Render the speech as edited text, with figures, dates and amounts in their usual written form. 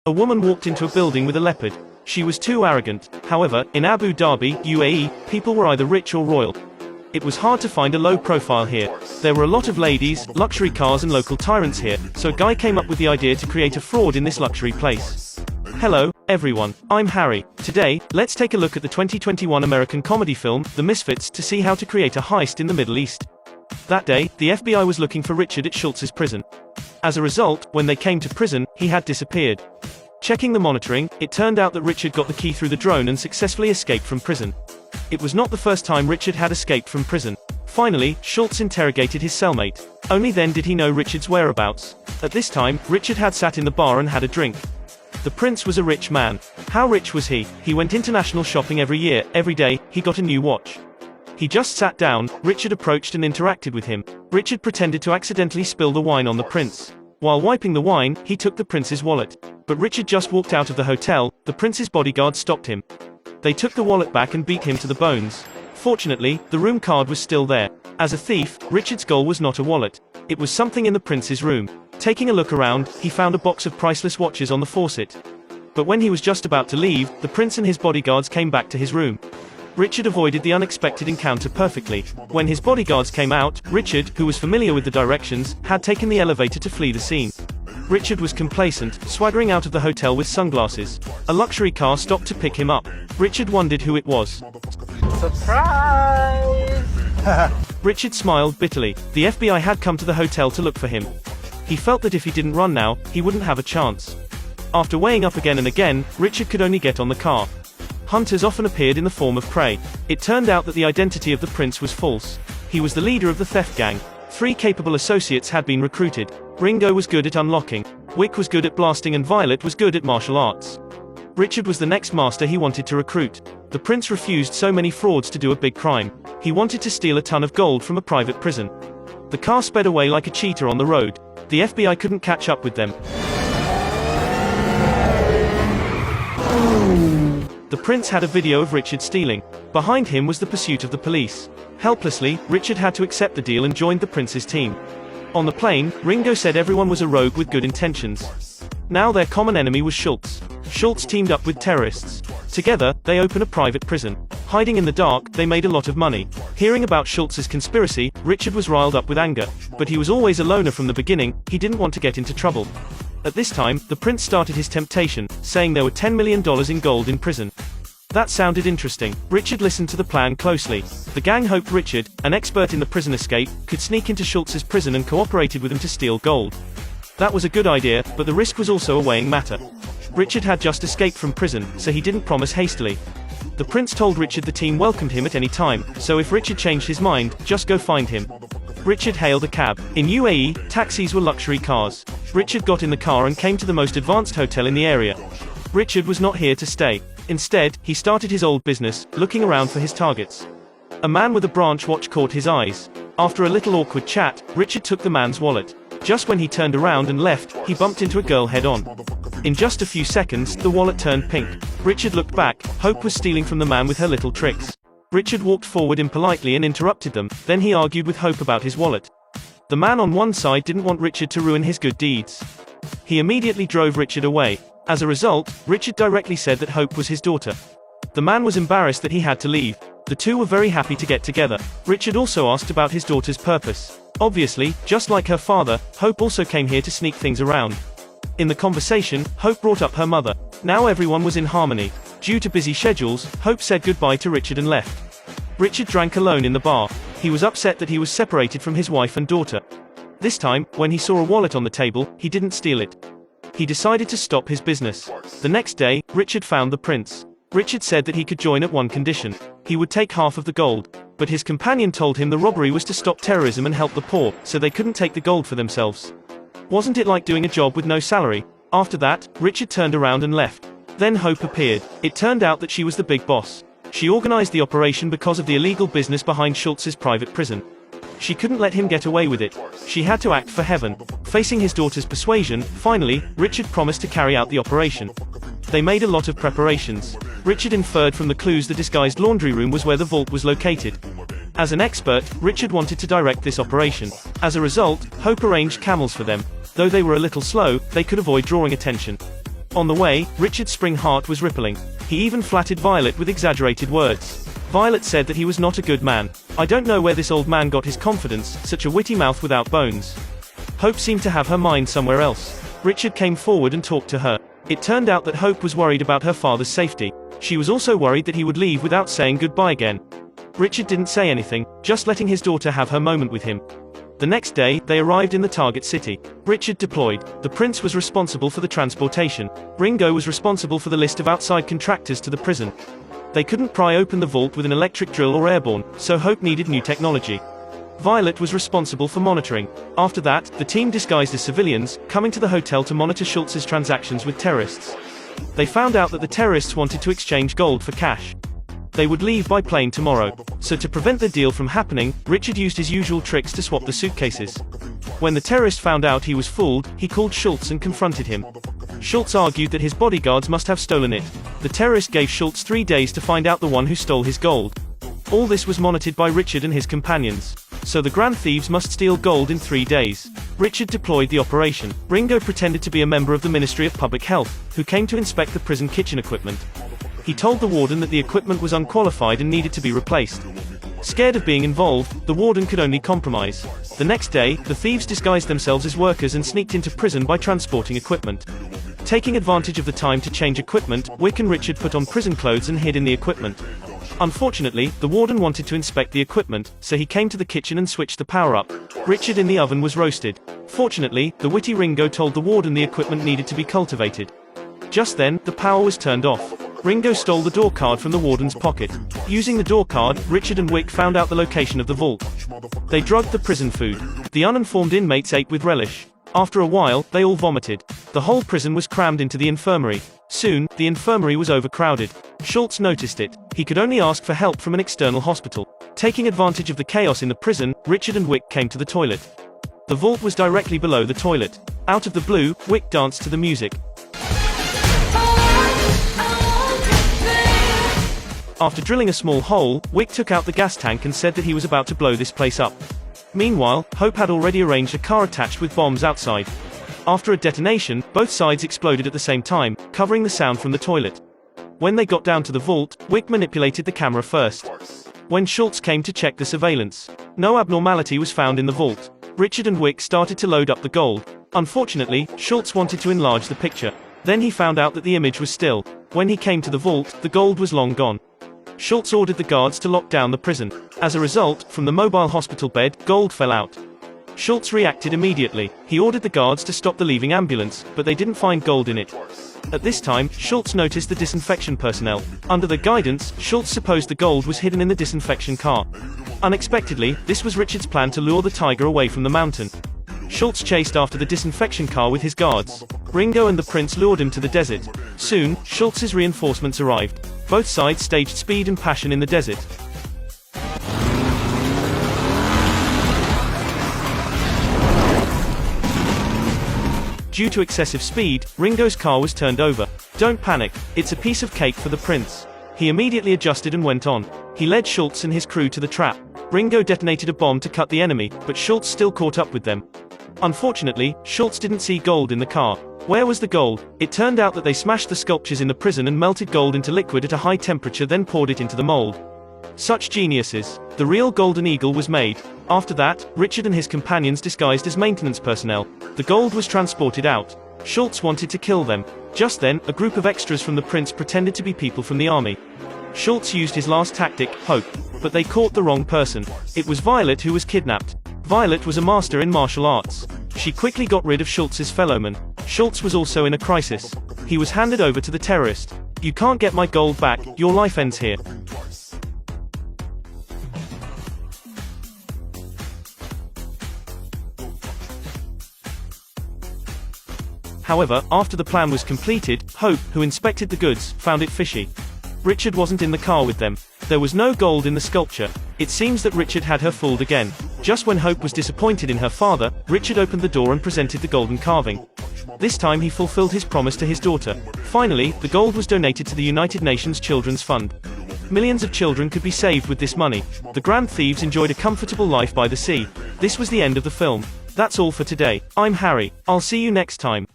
A woman walked into a building with a leopard. She was too arrogant. However, in Abu Dhabi, UAE, people were either rich or royal. It was hard to find a low profile here. There were a lot of ladies, luxury cars and local tyrants here, so a guy came up with the idea to create a fraud in this luxury place. Hello, everyone. I'm Harry. Today, let's take a look at the 2021 American comedy film, The Misfits, to see how to create a heist in the Middle East. That day, the FBI was looking for Richard at Schultz's prison. As a result, when they came to prison, he had disappeared. Checking the monitoring, it turned out that Richard got the key through the drone and successfully escaped from prison. It was not the first time Richard had escaped from prison. Finally, Schultz interrogated his cellmate. Only then did he know Richard's whereabouts. At this time, Richard had sat in the bar and had a drink. The prince was a rich man. How rich was he? He went international shopping every year. Every day, he got a new watch. He just sat down. Richard approached and interacted with him. Richard pretended to accidentally spill the wine on the prince. While wiping the wine, he took the prince's wallet. But Richard just walked out of the hotel. The prince's bodyguard stopped him. They took the wallet back and beat him to the bones. Fortunately, the room card was still there. As a thief, Richard's goal was not a wallet. It was something in the prince's room. Taking a look around, he found a box of priceless watches on the faucet. But when he was just about to leave, the prince and his bodyguards came back to his room. Richard avoided the unexpected encounter perfectly. When his bodyguards came out, Richard, who was familiar with the directions, had taken the elevator to flee the scene. Richard was complacent, swaggering out of the hotel with sunglasses. A luxury car stopped to pick him up. Richard wondered who it was. Surprise! Richard smiled bitterly. The FBI had come to the hotel to look for him. He felt that if he didn't run now, he wouldn't have a chance. After weighing up again and again, Richard could only get on the car. Hunters often appeared in the form of prey. It turned out that the identity of the prince was false. He was the leader of the theft gang. 3 capable associates had been recruited. Ringo was good at unlocking. Wick was good at blasting and Violet was good at martial arts. Richard was the next master he wanted to recruit. The prince refused so many frauds to do a big crime. He wanted to steal a ton of gold from a private prison. The car sped away like a cheetah on the road. The FBI couldn't catch up with them. The prince had a video of Richard stealing. Behind him was the pursuit of the police. Helplessly, Richard had to accept the deal and joined the prince's team. On the plane, Ringo said everyone was a rogue with good intentions. Now their common enemy was Schultz. Schultz teamed up with terrorists. Together, they opened a private prison. Hiding in the dark, they made a lot of money. Hearing about Schultz's conspiracy, Richard was riled up with anger. But he was always a loner from the beginning. He didn't want to get into trouble. At this time, the prince started his temptation, saying there were $10 million in gold in prison. That sounded interesting. Richard listened to the plan closely. The gang hoped Richard, an expert in the prison escape, could sneak into Schultz's prison and cooperated with him to steal gold. That was a good idea, but the risk was also a weighing matter. Richard had just escaped from prison, so he didn't promise hastily. The prince told Richard the team welcomed him at any time, so if Richard changed his mind, just go find him. Richard hailed a cab. In UAE, taxis were luxury cars. Richard got in the car and came to the most advanced hotel in the area. Richard was not here to stay. Instead, he started his old business, looking around for his targets. A man with a branch watch caught his eyes. After a little awkward chat, Richard took the man's wallet. Just when he turned around and left, he bumped into a girl head-on. In just a few seconds, the wallet turned pink. Richard looked back. Hope was stealing from the man with her little tricks. Richard walked forward impolitely and interrupted them, then he argued with Hope about his wallet. The man on one side didn't want Richard to ruin his good deeds. He immediately drove Richard away. As a result, Richard directly said that Hope was his daughter. The man was embarrassed that he had to leave. The two were very happy to get together. Richard also asked about his daughter's purpose. Obviously, just like her father, Hope also came here to sneak things around. In the conversation, Hope brought up her mother. Now everyone was in harmony. Due to busy schedules, Hope said goodbye to Richard and left. Richard drank alone in the bar. He was upset that he was separated from his wife and daughter. This time, when he saw a wallet on the table, he didn't steal it. He decided to stop his business. The next day, Richard found the prince. Richard said that he could join at one condition. He would take half of the gold. But his companion told him the robbery was to stop terrorism and help the poor, so they couldn't take the gold for themselves. Wasn't it like doing a job with no salary? After that, Richard turned around and left. Then Hope appeared. It turned out that she was the big boss. She organized the operation because of the illegal business behind Schultz's private prison. She couldn't let him get away with it. She had to act for heaven. Facing his daughter's persuasion, finally, Richard promised to carry out the operation. They made a lot of preparations. Richard inferred from the clues the disguised laundry room was where the vault was located. As an expert, Richard wanted to direct this operation. As a result, Hope arranged camels for them. Though they were a little slow, they could avoid drawing attention. On the way, Richard's spring heart was rippling. He even flattered Violet with exaggerated words. Violet said that he was not a good man. I don't know where this old man got his confidence, such a witty mouth without bones. Hope seemed to have her mind somewhere else. Richard came forward and talked to her. It turned out that Hope was worried about her father's safety. She was also worried that he would leave without saying goodbye again. Richard didn't say anything, just letting his daughter have her moment with him. The next day, they arrived in the target city. Richard deployed. The prince was responsible for the transportation. Ringo was responsible for the list of outside contractors to the prison. They couldn't pry open the vault with an electric drill or airborne, so Hope needed new technology. Violet was responsible for monitoring. After that, the team disguised as civilians, coming to the hotel to monitor Schultz's transactions with terrorists. They found out that the terrorists wanted to exchange gold for cash. They would leave by plane tomorrow. So to prevent the deal from happening, Richard used his usual tricks to swap the suitcases. When the terrorist found out he was fooled, he called Schultz and confronted him. Schultz argued that his bodyguards must have stolen it. The terrorist gave Schultz 3 days to find out the one who stole his gold. All this was monitored by Richard and his companions. So the grand thieves must steal gold in 3 days. Richard deployed the operation. Ringo pretended to be a member of the Ministry of Public Health, who came to inspect the prison kitchen equipment. He told the warden that the equipment was unqualified and needed to be replaced. Scared of being involved, the warden could only compromise. The next day, the thieves disguised themselves as workers and sneaked into prison by transporting equipment. Taking advantage of the time to change equipment, Wick and Richard put on prison clothes and hid in the equipment. Unfortunately, the warden wanted to inspect the equipment, so he came to the kitchen and switched the power up. Richard in the oven was roasted. Fortunately, the witty Ringo told the warden the equipment needed to be cultivated. Just then, the power was turned off. Ringo stole the door card from the warden's pocket. Using the door card, Richard and Wick found out the location of the vault. They drugged the prison food. The uninformed inmates ate with relish. After a while, they all vomited. The whole prison was crammed into the infirmary. Soon, the infirmary was overcrowded. Schultz noticed it. He could only ask for help from an external hospital. Taking advantage of the chaos in the prison, Richard and Wick came to the toilet. The vault was directly below the toilet. Out of the blue, Wick danced to the music. After drilling a small hole, Wick took out the gas tank and said that he was about to blow this place up. Meanwhile, Hope had already arranged a car attached with bombs outside. After a detonation, both sides exploded at the same time, covering the sound from the toilet. When they got down to the vault, Wick manipulated the camera first. When Schultz came to check the surveillance, no abnormality was found in the vault. Richard and Wick started to load up the gold. Unfortunately, Schultz wanted to enlarge the picture. Then he found out that the image was still. When he came to the vault, the gold was long gone. Schultz ordered the guards to lock down the prison. As a result, from the mobile hospital bed, gold fell out. Schultz reacted immediately. He ordered the guards to stop the leaving ambulance, but they didn't find gold in it. At this time, Schultz noticed the disinfection personnel. Under their guidance, Schultz supposed the gold was hidden in the disinfection car. Unexpectedly, this was Richard's plan to lure the tiger away from the mountain. Schultz chased after the disinfection car with his guards. Ringo and the prince lured him to the desert. Soon, Schultz's reinforcements arrived. Both sides staged speed and passion in the desert. Due to excessive speed, Ringo's car was turned over. Don't panic, it's a piece of cake for the prince. He immediately adjusted and went on. He led Schultz and his crew to the trap. Ringo detonated a bomb to cut the enemy, but Schultz still caught up with them. Unfortunately, Schultz didn't see gold in the car. Where was the gold? It turned out that they smashed the sculptures in the prison and melted gold into liquid at a high temperature, then poured it into the mold. Such geniuses. The real golden eagle was made. After that, Richard and his companions disguised as maintenance personnel. The gold was transported out. Schultz wanted to kill them. Just then, a group of extras from the prince pretended to be people from the army. Schultz used his last tactic, hope. But they caught the wrong person. It was Violet who was kidnapped. Violet was a master in martial arts. She quickly got rid of Schultz's fellowman. Schultz was also in a crisis. He was handed over to the terrorist. You can't get my gold back, your life ends here. However, after the plan was completed, Hope, who inspected the goods, found it fishy. Richard wasn't in the car with them. There was no gold in the sculpture. It seems that Richard had her fooled again. Just when Hope was disappointed in her father, Richard opened the door and presented the golden carving. This time he fulfilled his promise to his daughter. Finally, the gold was donated to the United Nations Children's Fund. Millions of children could be saved with this money. The grand thieves enjoyed a comfortable life by the sea. This was the end of the film. That's all for today. I'm Harry. I'll see you next time.